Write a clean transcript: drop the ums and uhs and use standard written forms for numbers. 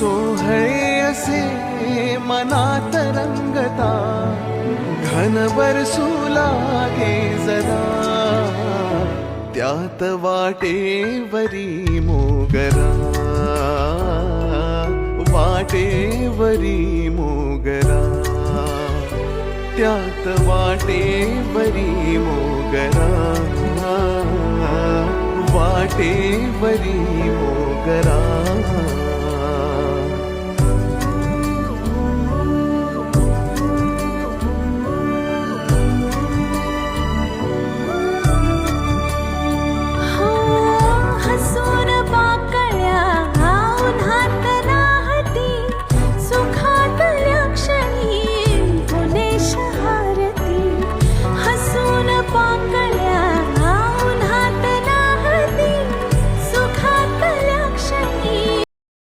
सोहळे असे मनात रंगता, घन बरसू लागे जरा, त्यात वाटेवरी मोगरा, वाटेवरी मोगरा, त्यात वाटेवरी मोगरा, वाटेवरी मोगरा.